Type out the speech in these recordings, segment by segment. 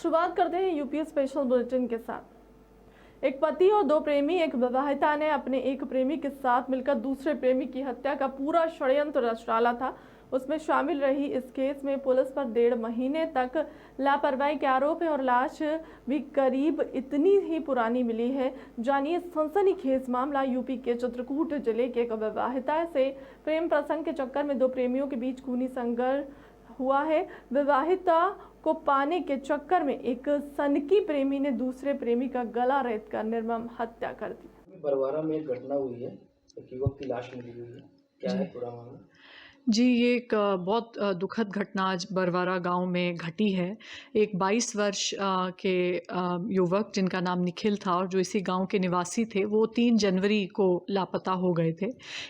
शुरुआत करते हैं यूपी स्पेशल बुलेटिन के साथ। एक पति और दो प्रेमी, एक विवाहिता ने अपने एक प्रेमी के साथ मिलकर दूसरे प्रेमी की हत्या का पूरा षड्यंत्र रच डाला था। उसमें शामिल रही इस केस में पुलिस पर 1.5 महीने तक लापरवाही के आरोप है और लाश भी करीब इतनी ही पुरानी मिली है। जानिए सनसनीखेज मामला। यूपी के चित्रकूट जिले के एक विवाहिता से प्रेम प्रसंग के चक्कर में दो प्रेमियों के बीच खूनी संघर्ष हुआ है। विवाहिता को पाने के चक्कर में एक सनकी प्रेमी ने दूसरे प्रेमी का गला रेत कर निर्मम हत्या कर दी। बरवारा में एक घटना हुई है, एक युवक की लाश मिली हुई है, क्या है पूरा मामला? जी, ये एक बहुत दुखद घटना आज बरवारा गांव में घटी है। एक 22 वर्ष के युवक जिनका नाम निखिल था और जो इसी गांव के निवासी थे, वो 3 जनवरी को लापता हो गए थे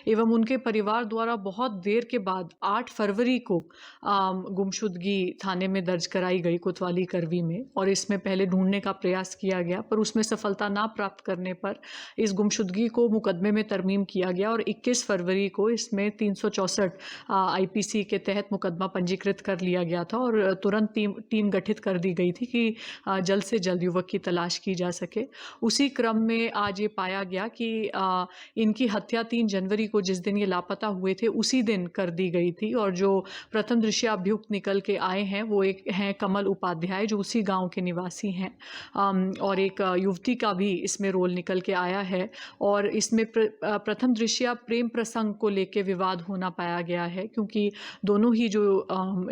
एवं उनके परिवार द्वारा बहुत देर के बाद 8 फरवरी को गुमशुदगी थाने में दर्ज कराई गई कोतवाली करवी में, और इसमें पहले ढूंढने का प्रयास किया गया पर उसमें सफलता ना प्राप्त करने पर इस गुमशुदगी को मुकदमे में तरमीम किया गया और 21 फरवरी को इसमें 364 आईपीसी के तहत मुकदमा पंजीकृत कर लिया गया था और तुरंत टीम गठित कर दी गई थी कि जल्द से जल्द युवक की तलाश की जा सके। उसी क्रम में आज ये पाया गया कि इनकी हत्या 3 जनवरी को, जिस दिन ये लापता हुए थे, उसी दिन कर दी गई थी। और जो प्रथम दृष्टया अभियुक्त निकल के आए हैं वो एक हैं कमल उपाध्याय, जो उसी गाँव के निवासी हैं, और एक युवती का भी इसमें रोल निकल के आया है। और इसमें प्रथम दृष्टया प्रेम प्रसंग को लेकर विवाद होना पाया गया है, क्योंकि दोनों ही जो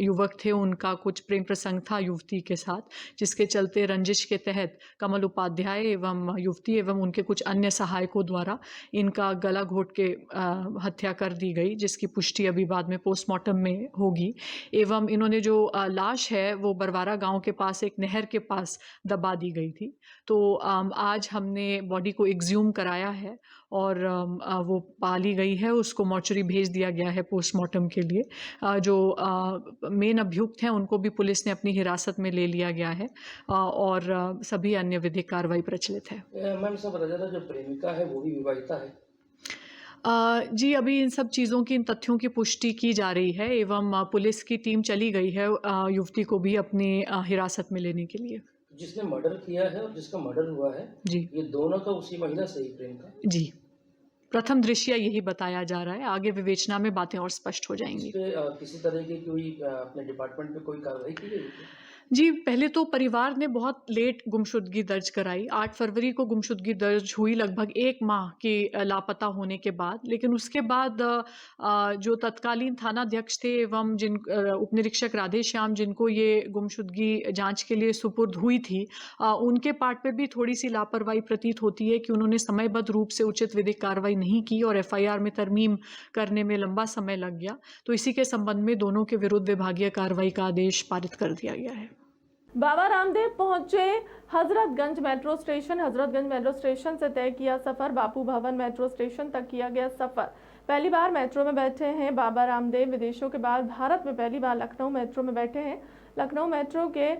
युवक थे उनका कुछ प्रेम प्रसंग था युवती के साथ, जिसके चलते रंजिश के तहत कमल उपाध्याय एवं युवती एवं उनके कुछ अन्य सहायकों द्वारा इनका गला घोट के हत्या कर दी गई, जिसकी पुष्टि अभी बाद में पोस्टमार्टम में होगी। एवं इन्होंने जो लाश है वो बरवारा गांव के पास एक नहर के पास दबा दी गई थी। तो आज हमने बॉडी को एक्सह्यूम कराया है और वो पा ली गई है, उसको मॉर्चरी भेज दिया गया है पोस्टमार्टम के लिए। जो मेन अभियुक्त हैं उनको भी पुलिस ने अपनी हिरासत में ले लिया गया है और सभी अन्य विधिक कार्रवाई प्रचलित है। मैम, सब बता देना, जो प्रेमिका है वो भी विवाहिता है? जी, अभी इन सब चीज़ों की, इन तथ्यों की पुष्टि की जा रही है एवं पुलिस की टीम चली गई है युवती को भी अपनी हिरासत में लेने के लिए। जिसने मर्डर किया है और जिसका मर्डर हुआ है जी, ये दोनों का उसी महिला से ही प्रेम था? जी, प्रथम दृष्टया यही बताया जा रहा है, आगे विवेचना में बातें और स्पष्ट हो जाएंगी। किसी तरह की कोई अपने डिपार्टमेंट में कोई कार्रवाई की गई? जी, पहले तो परिवार ने बहुत लेट गुमशुदगी दर्ज कराई। 8 फरवरी को गुमशुदगी दर्ज हुई, लगभग 1 माह के लापता होने के बाद। लेकिन उसके बाद जो तत्कालीन थानाध्यक्ष थे एवं उपनिरीक्षक राधेश्याम, जिनको ये गुमशुदगी जांच के लिए सुपुर्द हुई थी, उनके पार्ट पे भी थोड़ी सी लापरवाही प्रतीत होती है कि उन्होंने समयबद्ध रूप से उचित विधिक कार्रवाई नहीं की और एफआईआर में तरमीम करने में लंबा समय लग गया। तो इसी के संबंध में दोनों के विरुद्ध विभागीय कार्रवाई का आदेश पारित कर दिया गया है। बाबा रामदेव पहुंचे Hazratganj metro station. Hazratganj metro station से तय किया सफर। बापू भवन मेट्रो स्टेशन तक किया गया सफर। पहली बार मेट्रो में बैठे हैं बाबा रामदेव। विदेशों के बाद भारत में पहली बार लखनऊ मेट्रो में बैठे हैं। लखनऊ मेट्रो के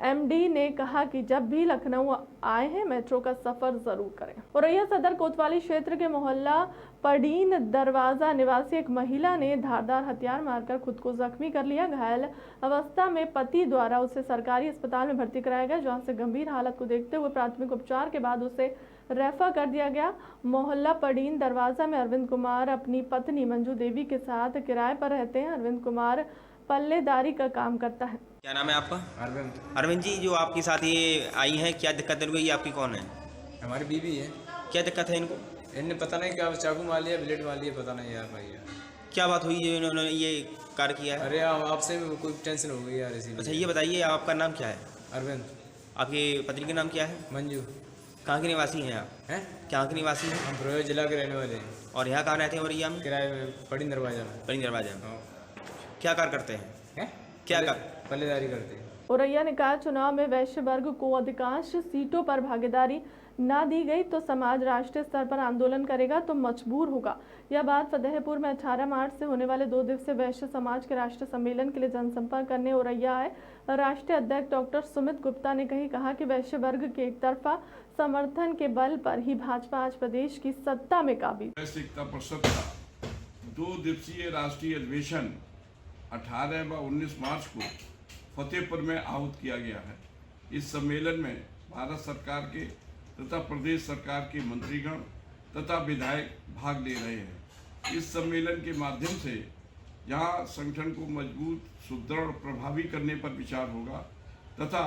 एमडी ने कहा कि जब भी लखनऊ आए हैं मेट्रो का सफर जरूर करें। औरैया सदर कोतवाली क्षेत्र के मोहल्ला पडीन दरवाजा निवासी एक महिला ने धारदार हथियार मारकर खुद को जख्मी कर लिया। घायल अवस्था में पति द्वारा उसे सरकारी अस्पताल में भर्ती कराया गया, जहां से गंभीर हालत को देखते हुए प्राथमिक उपचार के बाद उसे रेफर कर दिया गया। मोहल्ला पडीन दरवाजा में अरविंद कुमार अपनी पत्नी मंजू देवी के साथ किराए पर रहते हैं। अरविंद कुमार पल्लेदारी का काम करता है। क्या नाम है आपका? अरविंद। अरविंद जी, जो आपके साथ ये आई हैं, क्या दिक्कत है? ये आपकी कौन है? हमारी बीवी है। क्या दिक्कत है इनको? इन्हें पता नहीं क्या चाकू मार लिया, ब्लेड मार लिया, पता नहीं यार भाई यार। क्या बात हुई जो इन्होंने ये कार्य किया है? अरे आपसे कोई टेंशन हो गई यार इसी। अच्छा, ये बताइए आपका नाम क्या है? अरविंद। आपकी पत्नी का नाम क्या है? मंजू। कहाँ के निवासी हैं आप? हैं? कहाँ के निवासी हैं? हम प्रयोग जिला के रहने वाले हैं। और यहाँ कहाँ रहते हैं? औरैया में किराए में पडीन दरवाजा में। पडीन दरवाजा में। क्या कार्य करते हैं? क्या पल्लेदारी करते हैं। औरैया ने कहा, चुनाव में वैश्य वर्ग को अधिकांश सीटों पर भागीदारी ना दी गई तो समाज राष्ट्रीय स्तर पर आंदोलन करेगा तो मजबूर होगा। यह बात फतेहपुर में 18 मार्च से होने वाले 2 दिवसीय वैश्य समाज के राष्ट्रीय सम्मेलन के लिए जनसंपर्क करने औरैया आए राष्ट्रीय अध्यक्ष डॉक्टर सुमित गुप्ता ने कहा कि वैश्य वर्ग के एक तरफा समर्थन के बल पर ही भाजपा आज प्रदेश की सत्ता में काबिज। 2 दिवसीय राष्ट्रीय अधिवेशन 18 व 19 मार्च को फतेहपुर में आहूत किया गया है। इस सम्मेलन में भारत सरकार के तथा प्रदेश सरकार के मंत्रीगण तथा विधायक भाग ले रहे हैं। इस सम्मेलन के माध्यम से जहां संगठन को मजबूत, सुदृढ़ और प्रभावी करने पर विचार होगा तथा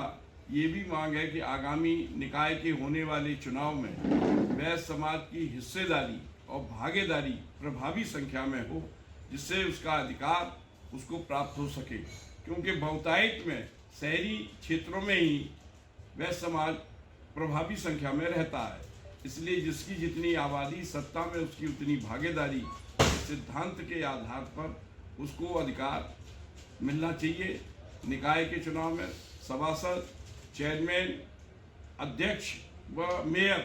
ये भी मांग है कि आगामी निकाय के होने वाले चुनाव में वैश्य समाज की हिस्सेदारी और भागीदारी प्रभावी संख्या में हो, जिससे उसका अधिकार उसको प्राप्त हो सके, क्योंकि बहुतायत में शहरी क्षेत्रों में ही वैश्य समाज प्रभावी संख्या में रहता है। इसलिए जिसकी जितनी आबादी सत्ता में उसकी उतनी भागीदारी सिद्धांत के आधार पर उसको अधिकार मिलना चाहिए। निकाय के चुनाव में सभासद, चेयरमैन, अध्यक्ष व मेयर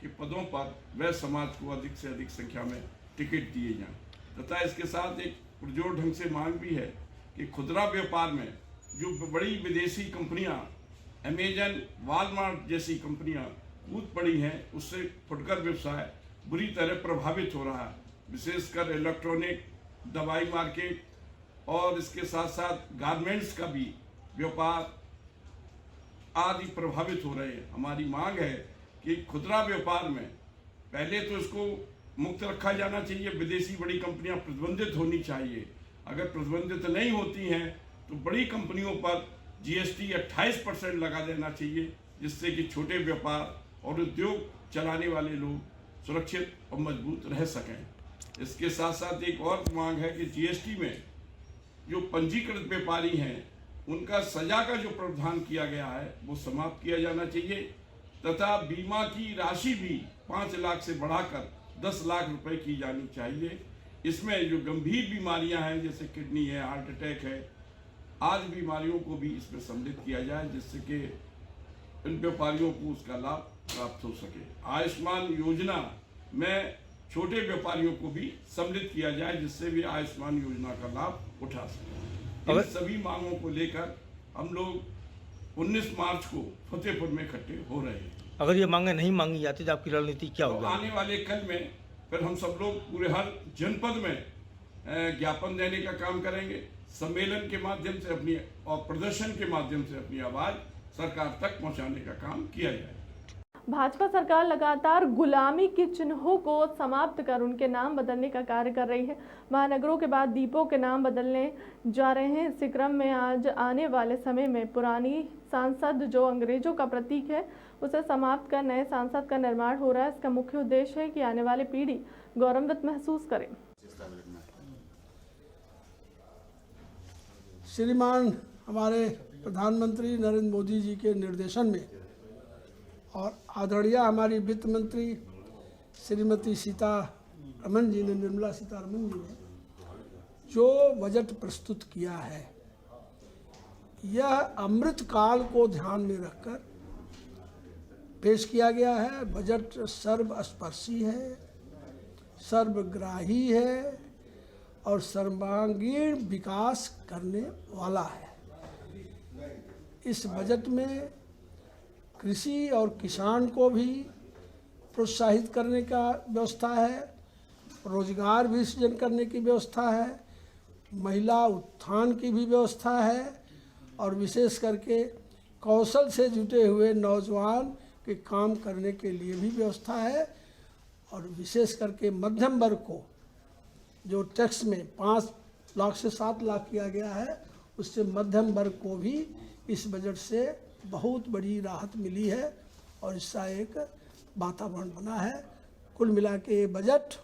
के पदों पर वैश्य समाज को अधिक से अधिक संख्या में टिकट दिए जाएं तथा इसके साथ एक पुरजोर ढंग से मांग भी है कि खुदरा व्यापार में जो बड़ी विदेशी कंपनियां, अमेजन, वॉलमार्ट जैसी कंपनियां कूद पड़ी हैं, उससे फुटकर व्यवसाय बुरी तरह प्रभावित हो रहा है। विशेषकर इलेक्ट्रॉनिक, दवाई मार्केट और इसके साथ साथ गारमेंट्स का भी व्यापार आदि प्रभावित हो रहे हैं। हमारी मांग है कि खुदरा व्यापार में पहले तो इसको मुक्त रखा जाना चाहिए, विदेशी बड़ी कंपनियां प्रतिबंधित होनी चाहिए। अगर प्रतिबंधित नहीं होती हैं तो बड़ी कंपनियों पर जीएसटी 28% लगा देना चाहिए, जिससे कि छोटे व्यापार और उद्योग चलाने वाले लोग सुरक्षित और मजबूत रह सकें। इसके साथ साथ एक और मांग है कि जीएसटी में जो पंजीकृत व्यापारी हैं उनका सजा का जो प्रावधान किया गया है वो समाप्त किया जाना चाहिए तथा बीमा की राशि भी 5 लाख से बढ़ाकर 10 लाख रुपए की जानी चाहिए। इसमें जो गंभीर बीमारियां हैं जैसे किडनी है, हार्ट अटैक है, आदि बीमारियों को भी इसमें सम्मिलित किया जाए, जिससे कि इन व्यापारियों को उसका लाभ प्राप्त हो सके। आयुष्मान योजना में छोटे व्यापारियों को भी सम्मिलित किया जाए, जिससे भी आयुष्मान योजना का लाभ उठा सके। इन सभी मांगों को लेकर हम लोग 19 मार्च को फतेहपुर में इकट्ठे हो रहे हैं। अगर ये मांगे नहीं मांगी जाती तो आपकी रणनीति क्या तो होगी? आने वाले कल में फिर हम सब लोग पूरे हर जनपद में ज्ञापन देने का काम करेंगे, सम्मेलन के माध्यम से अपनी और प्रदर्शन के माध्यम से अपनी आवाज सरकार तक पहुंचाने का काम किया जाए। भाजपा सरकार लगातार गुलामी के चिन्हों को समाप्त कर उनके नाम बदलने का कार्य कर रही है। महानगरों के बाद द्वीपों के नाम बदलने जा रहे हैं। इसी क्रम में आज आने वाले समय में पुरानी सांसद जो अंग्रेजों का प्रतीक है उसे समाप्त कर नए सांसद का निर्माण हो रहा है। इसका मुख्य उद्देश्य है कि आने वाली पीढ़ी गौरवान्वित महसूस करे। श्रीमान हमारे प्रधानमंत्री नरेंद्र मोदी जी के निर्देशन में और आदरणीय हमारी वित्त मंत्री श्रीमती सीतारमन जी ने, निर्मला सीतारमन जी ने जो बजट प्रस्तुत किया है, यह अमृत काल को ध्यान में रखकर पेश किया गया है। बजट सर्वस्पर्शी है, सर्वग्राही है और सर्वांगीण विकास करने वाला है। इस बजट में कृषि और किसान को भी प्रोत्साहित करने का व्यवस्था है, रोजगार भी सृजन करने की व्यवस्था है, महिला उत्थान की भी व्यवस्था है और विशेष करके कौशल से जुटे हुए नौजवान के काम करने के लिए भी व्यवस्था है। और विशेष करके मध्यम वर्ग को जो टैक्स में 5 लाख से 7 लाख किया गया है, उससे मध्यम वर्ग को भी इस बजट से बहुत बड़ी राहत मिली है और इसका एक वातावरण बना है। कुल मिला के ये बजट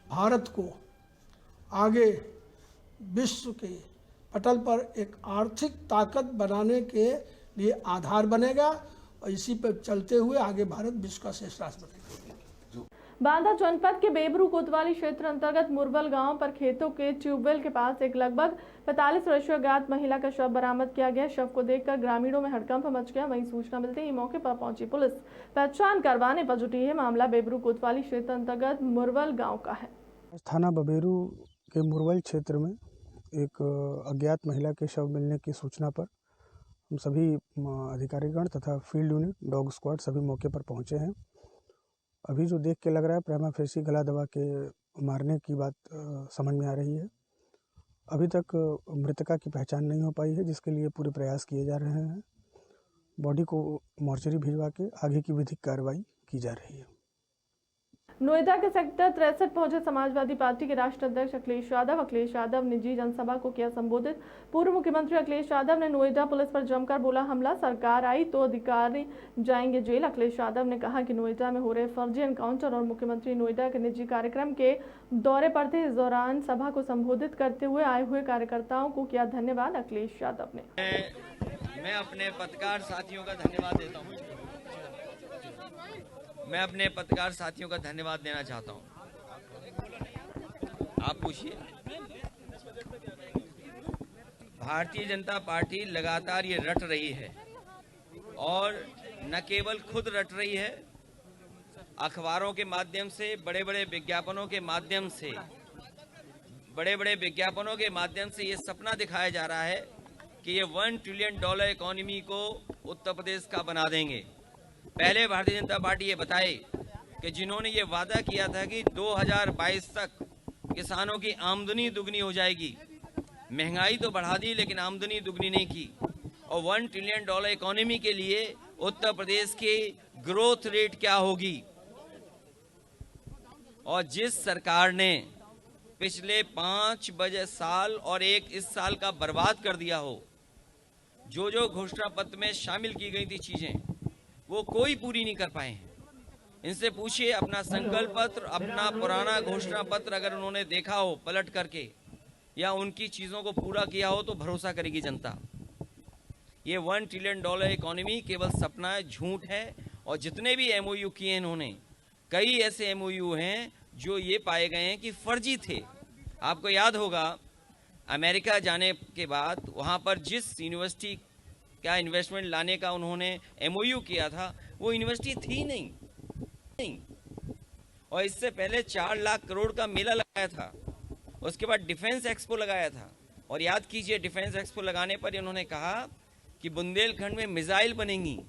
भारत को आगे विश्व के पटल पर एक आर्थिक ताकत बनाने के लिए आधार बनेगा और इसी पर चलते हुए आगे भारत विश्व का शीर्ष राष्ट्र बनेगा। बांदा जनपद के बेबरू कोतवाली क्षेत्र अंतर्गत मुरबल गांव पर खेतों के ट्यूबवेल के पास एक लगभग 45 वर्षीय अज्ञात महिला का शव बरामद किया गया। शव को देखकर ग्रामीणों में हड़कंप मच गया। वहीं सूचना मिलते ही मौके पर पहुंची पुलिस पहचान करवाने पर जुटी है। मामला बेबरू कोतवाली क्षेत्र अंतर्गत मुरबल गाँव का है। थाना बबेरू के मुरबल क्षेत्र में एक अज्ञात महिला के शव मिलने की सूचना पर हम सभी अधिकारीगण तथा फील्ड यूनिट, डॉग स्क्वाड सभी मौके पर पहुंचे हैं। अभी जो देख के लग रहा है प्रेमा फेसी गला दबा के मारने की बात समझ में आ रही है। अभी तक मृतका की पहचान नहीं हो पाई है, जिसके लिए पूरे प्रयास किए जा रहे हैं। बॉडी को मॉर्चरी भिजवा के आगे की विधिक कार्रवाई की जा रही है। नोएडा के सेक्टर 63 पहुंचे समाजवादी पार्टी के राष्ट्रीय अध्यक्ष अखिलेश यादव निजी जनसभा को किया संबोधित। पूर्व मुख्यमंत्री अखिलेश यादव ने नोएडा पुलिस पर जमकर बोला हमला, सरकार आई तो अधिकारी जाएंगे जेल। अखिलेश यादव ने कहा कि नोएडा में हो रहे फर्जी एनकाउंटर और मुख्यमंत्री नोएडा के निजी कार्यक्रम के दौरे पर थे। इस दौरान सभा को संबोधित करते हुए आए हुए कार्यकर्ताओं को किया धन्यवाद। अखिलेश यादव ने मैं अपने पत्रकार साथियों का धन्यवाद देता हूँ। मैं अपने पत्रकार साथियों का धन्यवाद देना चाहता हूँ। आप पूछिए। भारतीय जनता पार्टी लगातार ये रट रही है और न केवल खुद रट रही है, अखबारों के माध्यम से, बड़े बड़े विज्ञापनों के माध्यम से ये सपना दिखाया जा रहा है कि ये $1 ट्रिलियन इकोनॉमी को उत्तर प्रदेश का बना देंगे। पहले भारतीय जनता पार्टी ये बताए कि जिन्होंने ये वादा किया था कि 2022 तक किसानों की आमदनी दुगनी हो जाएगी, महंगाई तो बढ़ा दी लेकिन आमदनी दुगनी नहीं की। और $1 ट्रिलियन इकोनॉमी के लिए उत्तर प्रदेश की ग्रोथ रेट क्या होगी। और जिस सरकार ने पिछले 5 बजट साल और एक इस साल का बर्बाद कर दिया हो, जो घोषणा पत्र में शामिल की गई थी चीजें, वो कोई पूरी नहीं कर पाए हैं। इनसे पूछिए अपना संकल्प पत्र, अपना पुराना घोषणा पत्र अगर उन्होंने देखा हो पलट करके या उनकी चीजों को पूरा किया हो तो भरोसा करेगी जनता। ये $1 ट्रिलियन इकोनॉमी केवल सपना है, झूठ है। और जितने भी MOU किए इन्होंने, कई ऐसे MOU हैं जो ये पाए गए हैं कि फर्जी थे। आपको याद होगा अमेरिका जाने के बाद वहाँ पर जिस यूनिवर्सिटी क्या इन्वेस्टमेंट लाने का उन्होंने MOU किया था, वो यूनिवर्सिटी थी नहीं। और इससे पहले 4 लाख करोड़ का मेला लगाया था, उसके बाद डिफेंस एक्सपो लगाया था। और याद कीजिए, डिफेंस एक्सपो लगाने पर इन्होंने कहा कि बुंदेलखंड में मिसाइल बनेंगी,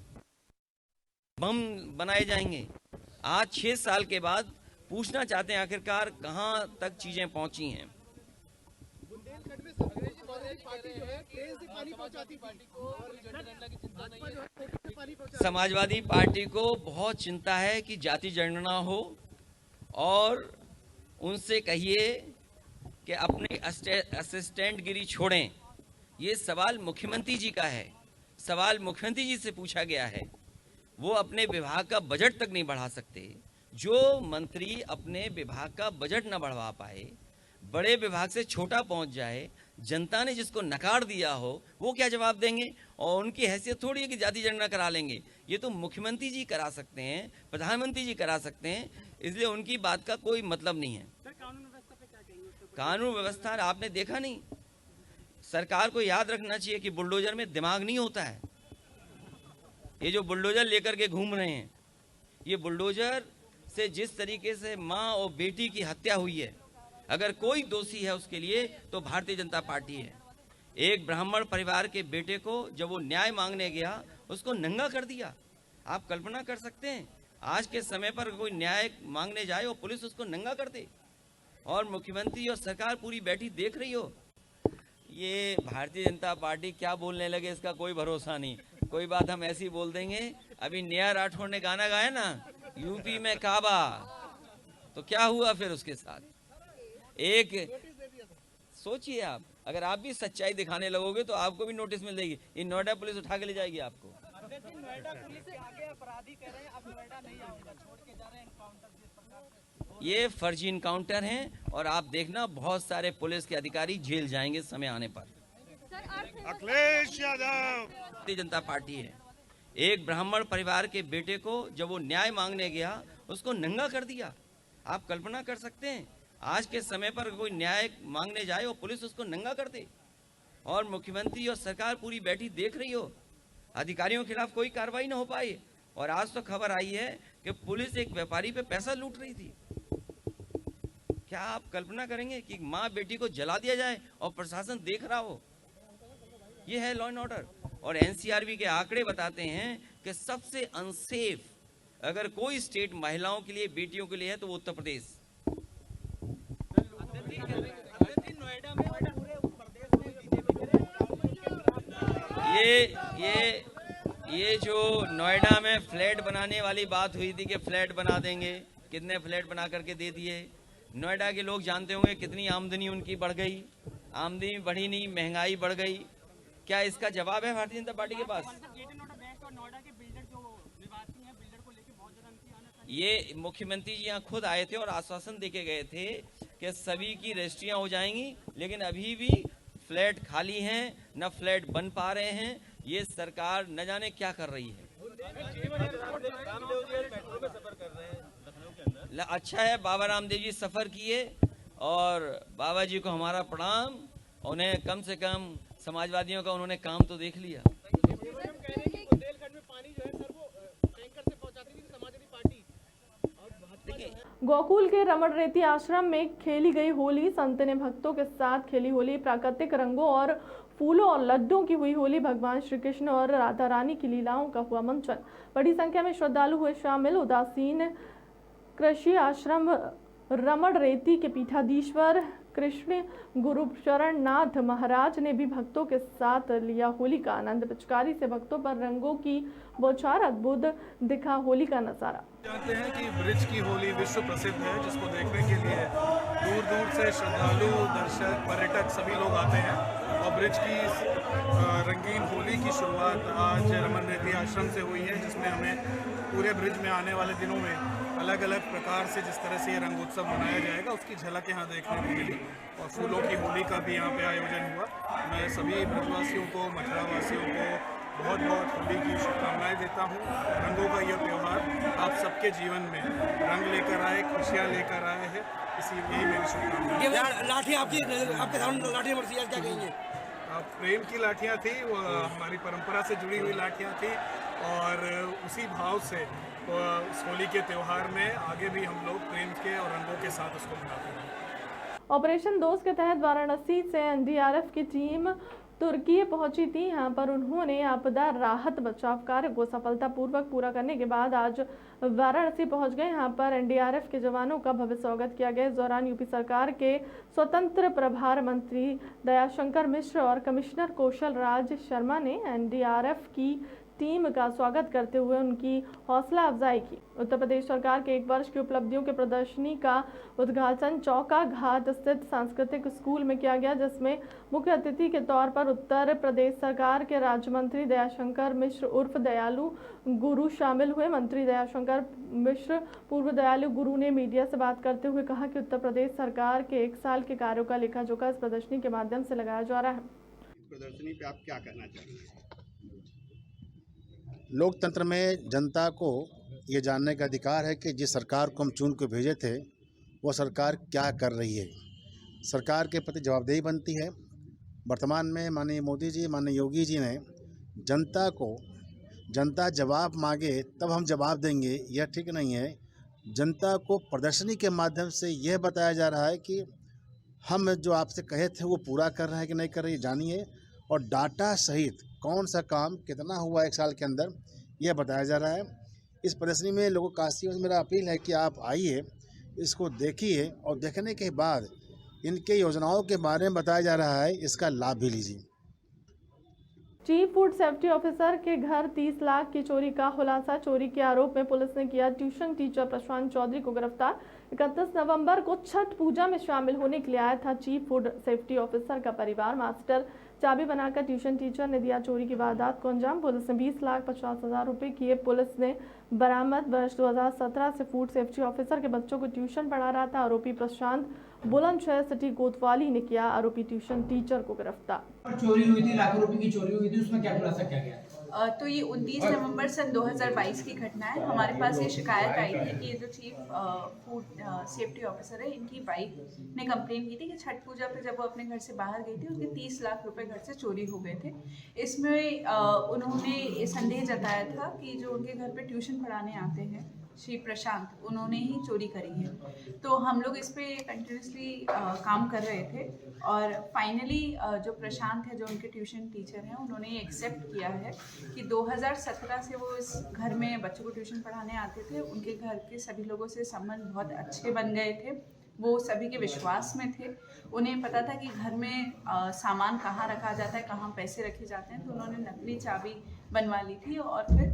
बम बनाए जाएंगे। आज 6 साल के बाद पूछना चाहते हैं आखिरकार कहाँ तक चीजें पहुंची हैं। समाजवादी पार्टी को बहुत चिंता है कि जाति जनगणना हो, और उनसे कहिए कि अपने असिस्टेंट गिरी छोड़ें। ये सवाल मुख्यमंत्री जी का है, सवाल मुख्यमंत्री जी से पूछा गया है। वो अपने विभाग का बजट तक नहीं बढ़ा सकते। जो मंत्री अपने विभाग का बजट न बढ़वा पाए, बड़े विभाग से छोटा पहुंच जाए, जनता ने जिसको नकार दिया हो, वो क्या जवाब देंगे। और उनकी हैसियत थोड़ी है कि जाति जनगणना करा लेंगे। ये तो मुख्यमंत्री जी करा सकते हैं, प्रधानमंत्री जी करा सकते हैं, इसलिए उनकी बात का कोई मतलब नहीं है। कानून व्यवस्था आपने देखा नहीं। सरकार को याद रखना चाहिए कि बुलडोजर में दिमाग नहीं होता है। ये जो बुलडोजर लेकर के घूम रहे हैं, ये बुलडोजर से जिस तरीके से माँ और बेटी की हत्या हुई है, अगर कोई दोषी है उसके लिए तो भारतीय जनता पार्टी है। एक ब्राह्मण परिवार के बेटे को जब वो न्याय मांगने गया, उसको नंगा कर दिया। आप कल्पना कर सकते हैं आज के समय पर कोई न्याय मांगने जाए और पुलिस उसको नंगा कर दे, और मुख्यमंत्री और सरकार पूरी बैठी देख रही हो। ये भारतीय जनता पार्टी क्या बोलने लगे इसका कोई भरोसा नहीं। कोई बात हम ऐसी बोल देंगे। अभी नेहा राठौड़ ने गाना गाया ना, यूपी में काबा, तो क्या हुआ फिर उसके साथ। एक सोचिए आप, अगर आप भी सच्चाई दिखाने लगोगे तो आपको भी नोटिस मिल जाएगी। ये नोएडा पुलिस उठा के ले जाएगी आपको। ये फर्जी इनकाउंटर हैं और आप देखना बहुत सारे पुलिस के अधिकारी जेल जाएंगे समय आने पर। अखिलेश यादव भारतीय जनता पार्टी है। एक ब्राह्मण परिवार के बेटे को जब वो न्याय मांगने गया, उसको नंगा कर दिया। आप कल्पना कर सकते हैं आज के समय पर कोई न्याय मांगने जाए और पुलिस उसको नंगा कर दे, और मुख्यमंत्री और सरकार पूरी बैठी देख रही हो, अधिकारियों के खिलाफ कोई कार्रवाई ना हो पाई। और आज तो खबर आई है कि पुलिस एक व्यापारी पे पैसा लूट रही थी। क्या आप कल्पना करेंगे कि माँ बेटी को जला दिया जाए और प्रशासन देख रहा हो। ये है लॉ एंड ऑर्डर। और NCRB के आंकड़े बताते हैं कि सबसे अनसेफ अगर कोई स्टेट महिलाओं के लिए, बेटियों के लिए है तो वो उत्तर प्रदेश। ये जो नोएडा में फ्लैट बनाने वाली बात हुई थी कि फ्लैट बना देंगे, कितने फ्लैट बना करके दे दिए। नोएडा के लोग जानते होंगे कितनी आमदनी उनकी बढ़ गई, आमदनी बढ़ी नहीं, महंगाई बढ़ गई। क्या इसका जवाब है भारतीय जनता पार्टी के पास? ये मुख्यमंत्री जी यहाँ खुद आए थे और आश्वासन देके गए थे कि सभी की रजिस्ट्रियां हो जाएंगी, लेकिन अभी भी फ्लैट खाली हैं, न फ्लैट बन पा रहे हैं। ये सरकार न जाने क्या कर रही है। अच्छा है बाबा रामदेव जी सफर किए और बाबा जी को हमारा प्रणाम। उन्हें कम से कम समाजवादियों का उन्होंने काम तो देख लिया। गोकुल के रमण रेती आश्रम में खेली गई होली। संत ने भक्तों के साथ खेली होली। प्राकृतिक रंगों और फूलों और लड्डुओं की हुई होली। भगवान श्री कृष्ण और राधा रानी की लीलाओं का हुआ मंचन। बड़ी संख्या में श्रद्धालु हुए शामिल। उदासीन कृषि आश्रम रमण रेती के पीठाधीश्वर कृष्ण गुरुचरण नाथ महाराज ने भी भक्तों के साथ लिया होली का आनंद। पिचकारी से भक्तों पर रंगों की बौछार। अद्भुत दिखा होली का नजारा। जानते हैं कि ब्रिज की होली विश्व प्रसिद्ध है, जिसको देखने के लिए दूर दूर से श्रद्धालु, दर्शक, पर्यटक सभी लोग आते हैं। और ब्रिज की इस रंगीन होली की शुरुआत आज रमन रेती आश्रम से हुई है, जिसमें हमें पूरे ब्रिज में आने वाले दिनों में अलग अलग प्रकार से जिस तरह से ये रंगोत्सव मनाया जाएगा उसकी झलक यहाँ देखने को मिली। और फूलों की होली का भी यहाँ पे आयोजन हुआ। मैं सभी ब्रजवासियों को, मथुरा वासियों को बहुत बहुत होली की शुभकामनाएं देता हूँ। रंगों का यह त्यौहार आप सबके जीवन में रंग लेकर आए, खुशियाँ लेकर आए हैं, इसीलिए मेरी शुभकामनाएं। लाठी आपके सामने लाठी क्या कहेंगे? प्रेम की लाठियाँ थी, वो हमारी परंपरा से जुड़ी हुई लाठियाँ थी और उसी भाव से इस होली के त्यौहार में आगे भी हम लोग प्रेम के और रंगों के साथ उसको मनाते हैं। ऑपरेशन दोस्त के तहत वाराणसी से एनडीआरएफ की टीम तुर्की पहुंची थी। यहां पर उन्होंने आपदा राहत बचाव कार्य को सफलतापूर्वक पूरा करने के बाद आज वाराणसी पहुंच गए। यहां पर एनडीआरएफ के जवानों का भव्य स्वागत किया गया। इस दौरान यूपी सरकार के स्वतंत्र प्रभार मंत्री दयाशंकर मिश्र और कमिश्नर कौशल राज शर्मा ने एनडीआरएफ की टीम का स्वागत करते हुए उनकी हौसला अफजाई की। उत्तर प्रदेश सरकार के 1 वर्ष की उपलब्धियों के प्रदर्शनी का उद्घाटन चौका घाट स्थित सांस्कृतिक स्कूल में किया गया, जिसमें मुख्य अतिथि के तौर पर उत्तर प्रदेश सरकार के राज्य मंत्री दयाशंकर मिश्र उर्फ दयालु गुरु शामिल हुए। मंत्री दयाशंकर मिश्र पूर्व दयालु गुरु ने मीडिया से बात करते हुए कहा कि उत्तर प्रदेश सरकार के 1 साल के कार्यों का लेखा जोखा इस प्रदर्शनी के माध्यम से लगाया जा रहा है। प्रदर्शनी पे आप क्या कहना चाहेंगे? लोकतंत्र में जनता को ये जानने का अधिकार है कि जिस सरकार को हम चुन के भेजे थे वो सरकार क्या कर रही है। सरकार के प्रति जवाबदेही बनती है। वर्तमान में माननीय मोदी जी, माननीय योगी जी ने जनता जवाब मांगे तब हम जवाब देंगे, यह ठीक नहीं है। जनता को प्रदर्शनी के माध्यम से यह बताया जा रहा है कि हम जो आपसे कहे थे वो पूरा कर रहे हैं कि नहीं कर रहे हैं, जानिए। और डाटा सहित कौन सा काम कितना हुआ 1 साल के अंदर यह बताया जा रहा है। इस प्रदर्शनी में लोगों काशी में मेरा अपील है कि आप आइए, इसको देखिए और देखने के बाद इनके योजनाओं के बारे में बताया जा रहा है, इसका लाभ भी लीजिए। चीफ फूड सेफ्टी ऑफिसर के घर 30 लाख की चोरी का खुलासा। चोरी के आरोप में पुलिस ने किया ट्यूशन टीचर प्रशांत चौधरी को गिरफ्तार। 31 नवंबर को छठ पूजा में शामिल होने के लिए आया था चीफ फूड सेफ्टी ऑफिसर का परिवार। मास्टर चाबी बनाकर ट्यूशन टीचर ने दिया चोरी की वारदात को अंजाम। पुलिस ने 20,50,000 रुपए किए। पुलिस ने बरामद। वर्ष 2017 से फूड सेफ्टी ऑफिसर के बच्चों को ट्यूशन पढ़ा रहा था। आरोपी प्रशांत बुलंदशहर सिटी कोतवाली ने किया आरोपी ट्यूशन टीचर को गिरफ्तार। चोरी हुई थी, लाखों रुपए की चोरी हुई थी, उसमें क्या खुलासा किया गया? तो ये 29 नवंबर सन 2022 की घटना है। हमारे पास ये शिकायत आई थी कि ये जो चीफ फूड सेफ्टी ऑफिसर है, इनकी वाइफ ने कंप्लेन की थी कि छठ पूजा पे जब वो अपने घर से बाहर गई थी, उसके 30 लाख रुपए घर से चोरी हो गए थे। इसमें उन्होंने संदेह जताया था कि जो उनके घर पे ट्यूशन पढ़ाने आते हैं श्री प्रशांत, उन्होंने ही चोरी करी है। तो हम लोग इस पर कंटिन्यूसली काम कर रहे थे और फाइनली जो प्रशांत है, जो उनके ट्यूशन टीचर हैं, उन्होंने एक्सेप्ट किया है कि 2017 से वो इस घर में बच्चों को ट्यूशन पढ़ाने आते थे। उनके घर के सभी लोगों से संबंध बहुत अच्छे बन गए थे। वो सभी के विश्वास में थे। उन्हें पता था कि घर में सामान कहाँ रखा जाता है, कहाँ पैसे रखे जाते हैं, तो उन्होंने नकली चाबी बनवा ली थी और फिर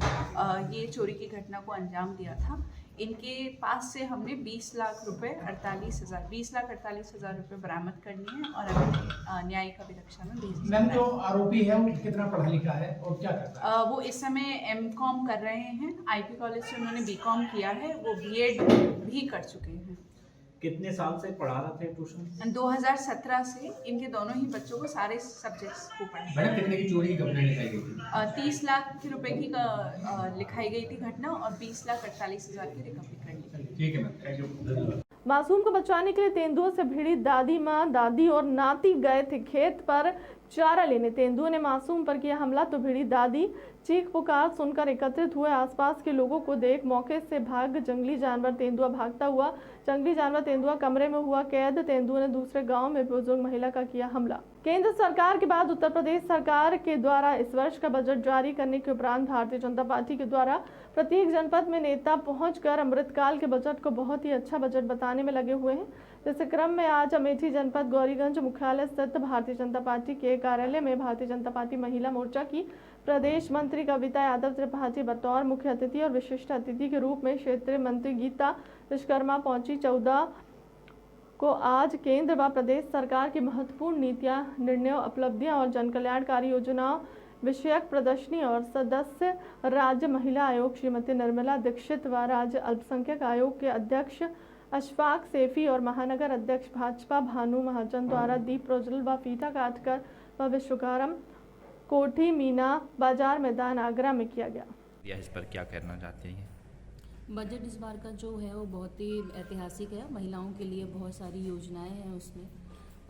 ये चोरी की घटना को अंजाम दिया था। इनके पास से हमने 20 लाख 48,000 रुपये बरामद कर लिए हैं और अभी न्यायिक अभिरक्षा में भेज दिए। मैम, जो आरोपी है वो कितना पढ़ा लिखा है और क्या करता है? वो इस समय M.Com कर रहे हैं। IP कॉलेज से उन्होंने B.Com किया है। वो B.Ed भी कर चुके हैं। कितने साल से पढ़ा रहे थे ट्यूशन? 2017 से इनके दोनों ही बच्चों को सारे सब्जेक्ट्स को पढ़ाया। मैडम, कितने की चोरी की कंप्लेंट लिखाई गई थी? 30 लाख रुपए की लिखाई गई थी घटना और 20,48,000 की रिकवरी कर ली गई। ठीक है मैम, थैंक यू, धन्यवाद। मासूम को बचाने के लिए तेंदुओं से भिड़ी दादी माँ, दादी और नाती गए थे खेत पर चारा लेने। तेंदुओं ने मासूम पर किया हमला तो भिड़ी दादी चीख पुकार सुनकर एकत्रित हुए आसपास के लोगों को देख मौके से भाग जंगली जानवर तेंदुआ भागता हुआ। जंगली जानवर तेंदुआ कमरे में हुआ कैद। तेंदुआ ने दूसरे गांव में बुजुर्ग महिला का किया हमला। केंद्र सरकार के बाद उत्तर प्रदेश सरकार के द्वारा इस वर्ष का बजट जारी करने के उपरांत भारतीय जनता पार्टी के द्वारा प्रत्येक जनपद में नेता पहुंचकर अमृतकाल के बजट को बहुत ही अच्छा बजट बताने में लगे हुए हैं। इस क्रम में आज अमेठी जनपद गौरीगंज मुख्यालय स्थित भारतीय जनता पार्टी के कार्यालय में भारतीय जनता पार्टी महिला मोर्चा की प्रदेश मंत्री कविता यादव त्रिपाठी बतौर मुख्य अतिथि और विशिष्ट अतिथि के रूप में क्षेत्रीय मंत्री गीता विश्वकर्मा पहुंची। 14 को आज केंद्र व प्रदेश सरकार की महत्वपूर्ण नीतियां, निर्णयों, उपलब्धियां और जनकल्याणकारी योजनाओं विषयक प्रदर्शनी और सदस्य राज्य महिला आयोग श्रीमती निर्मला दीक्षित व राज्य अल्पसंख्यक आयोग के अध्यक्ष अशफाक सैफी और महानगर अध्यक्ष भाजपा भानु महाजन द्वारा दीप प्रज्वल व फीता काटकर व विश्वकर्मा कोठी मीना बाजार मैदान आगरा में किया गया। इस पर क्या कहना चाहते हैं? बजट इस बार का जो है वो बहुत ही ऐतिहासिक है। महिलाओं के लिए बहुत सारी योजनाएं हैं उसमें,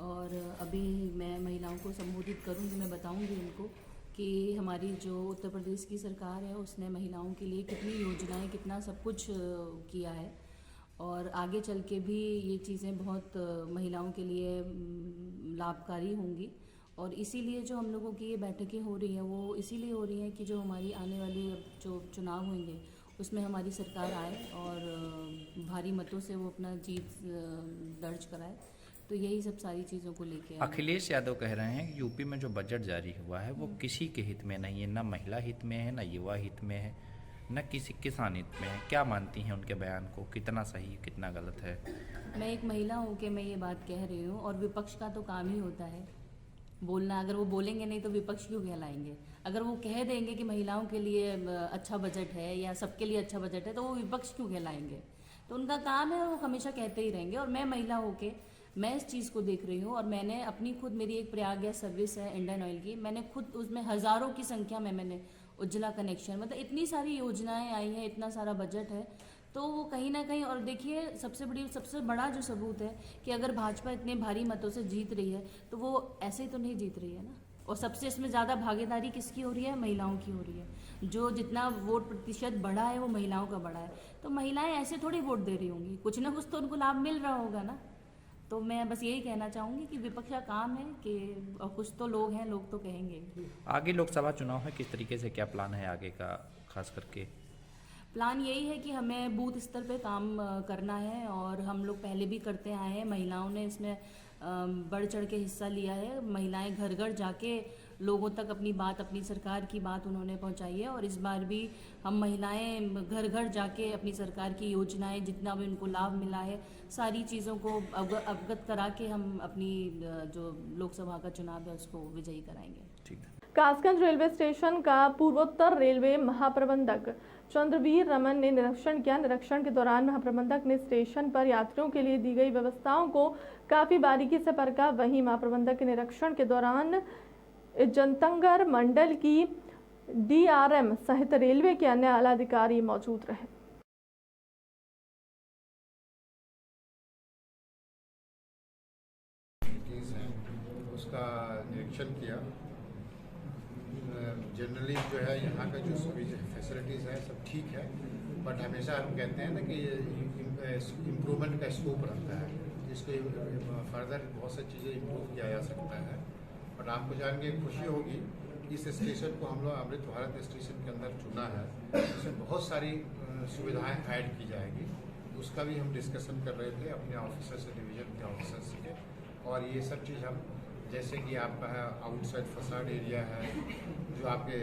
और अभी मैं महिलाओं को संबोधित करूंगी, मैं बताऊंगी उनको कि हमारी जो उत्तर प्रदेश की सरकार है उसने महिलाओं के लिए कितनी योजनाएं, कितना सब कुछ किया है, और आगे चल के भी ये चीज़ें बहुत महिलाओं के लिए लाभकारी होंगी। और इसीलिए जो हम लोगों की ये बैठकें हो रही हैं वो इसीलिए हो रही हैं कि जो हमारी आने वाली जो चुनाव होंगे उसमें हमारी सरकार आए और भारी मतों से वो अपना जीत दर्ज कराए। तो यही सब सारी चीज़ों को लेके अखिलेश यादव कह रहे हैं कि यूपी में जो बजट जारी हुआ है वो किसी के हित में नहीं है, ना महिला हित में है, ना युवा हित में है, न किसी किसान हित में है। क्या मानती हैं उनके बयान को, कितना सही कितना गलत है? मैं एक महिला हूँ कि मैं ये बात कह रही हूँ, और विपक्ष का तो काम ही होता है बोलना। अगर वो बोलेंगे नहीं तो विपक्ष क्यों कहलाएंगे? अगर वो कह देंगे कि महिलाओं के लिए अच्छा बजट है या सबके लिए अच्छा बजट है तो वो विपक्ष क्यों कहलाएंगे? तो उनका काम है, वो हमेशा कहते ही रहेंगे। और मैं महिला होके मैं इस चीज़ को देख रही हूँ, और मैंने अपनी खुद, मेरी एक प्रयाग गैस सर्विस है इंडियन ऑयल की, मैंने खुद उसमें हज़ारों की संख्या में मैंने उज्ज्वला कनेक्शन, मतलब इतनी सारी योजनाएं आई हैं, इतना सारा बजट है, तो वो कहीं ना कहीं। और देखिए सबसे बड़ा जो सबूत है कि अगर भाजपा इतने भारी मतों से जीत रही है तो वो ऐसे ही तो नहीं जीत रही है ना। और सबसे इसमें ज़्यादा भागीदारी किसकी हो रही है? महिलाओं की हो रही है। जो जितना वोट प्रतिशत बढ़ा है वो महिलाओं का बढ़ा है। तो महिलाएं ऐसे थोड़ी वोट दे रही होंगी, कुछ ना कुछ तो उनको लाभ मिल रहा होगा ना। तो मैं बस यही कहना चाहूँगी कि विपक्ष का काम है कि, और कुछ तो लोग हैं, लोग तो कहेंगे। आगे लोकसभा चुनाव है, किस तरीके से क्या प्लान है आगे का? खास करके प्लान यही है कि हमें बूथ स्तर पे काम करना है, और हम लोग पहले भी करते आए हैं। महिलाओं ने इसमें बढ़ चढ़ के हिस्सा लिया है। महिलाएं घर घर जाके लोगों तक अपनी बात, अपनी सरकार की बात उन्होंने पहुंचाई है। और इस बार भी हम महिलाएं घर घर जाके अपनी सरकार की योजनाएं, जितना भी उनको लाभ मिला है, सारी चीज़ों को अवगत करा के हम अपनी जो लोकसभा का चुनाव है उसको विजयी कराएंगे। ठीक है। कासगंज रेलवे स्टेशन का पूर्वोत्तर रेलवे महाप्रबंधक चंद्रवीर रमन ने निरीक्षण किया। निरीक्षण के दौरान महाप्रबंधक ने स्टेशन पर यात्रियों के लिए दी गई व्यवस्थाओं को काफी बारीकी से परखा। वहीं महाप्रबंधक के निरीक्षण के दौरान जनतंगर मंडल की DRM सहित रेलवे के अन्य आला अधिकारी मौजूद रहे। उसका निरीक्षण किया। जनरली जो है यहाँ का जो फैसिलिटीज़ है सब ठीक है, बट हमेशा हम कहते हैं ना कि इम्प्रूवमेंट का स्कोप रहता है, जिसको फर्दर बहुत सारी चीज़ें इम्प्रूव किया जा सकता है। बट आपको जान के खुशी होगी कि इस स्टेशन को हम लोग अमृत भारत स्टेशन के अंदर चुना है। इसमें बहुत सारी सुविधाएं ऐड की जाएगी, उसका भी हम डिस्कशन कर रहे थे अपने ऑफिसर से, डिवीजन के ऑफिसर से। और ये सब चीज़ हम, जैसे कि आपका है आउटसाइड फसाड एरिया है, जो आपके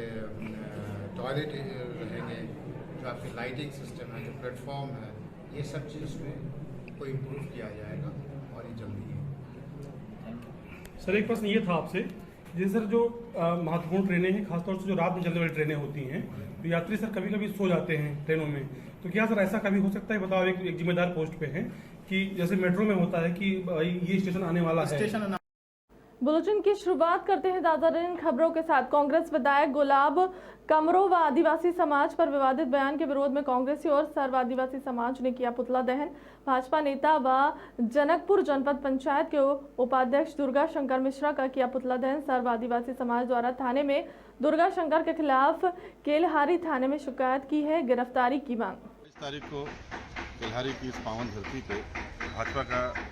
टॉयलेट रहेंगे, जो आपके लाइटिंग सिस्टम है, जो प्लेटफॉर्म है, ये सब चीज़ उसमें को इम्प्रूव किया जाएगा और ये जल्दी है। सर एक प्रश्न ये था आपसे, जैसे सर जो महत्वपूर्ण ट्रेनें हैं, खासतौर से जो रात में चलने वाली ट्रेनें होती हैं, तो यात्री सर कभी कभी सो जाते हैं ट्रेनों में, तो क्या सर ऐसा कभी हो सकता है, बताओ एक जिम्मेदार पोस्ट पे हैं, कि जैसे मेट्रो में होता है कि ये स्टेशन आने वाला है। बुलेटिन की शुरुआत करते हैं ताज़ा खबरों के साथ। कांग्रेस विधायक गुलाब कमरों व आदिवासी समाज पर विवादित बयान के विरोध में कांग्रेसी और सर्व आदिवासी समाज ने किया पुतला दहन। भाजपा नेता व जनकपुर जनपद पंचायत के उपाध्यक्ष दुर्गा शंकर मिश्रा का किया पुतला दहन। सर्व आदिवासी समाज द्वारा थाने में दुर्गा शंकर के खिलाफ केलहारी थाने में शिकायत की है, गिरफ्तारी की मांग। 22 तारीख को केलहारी की इस पावन धरती पे भाजपा का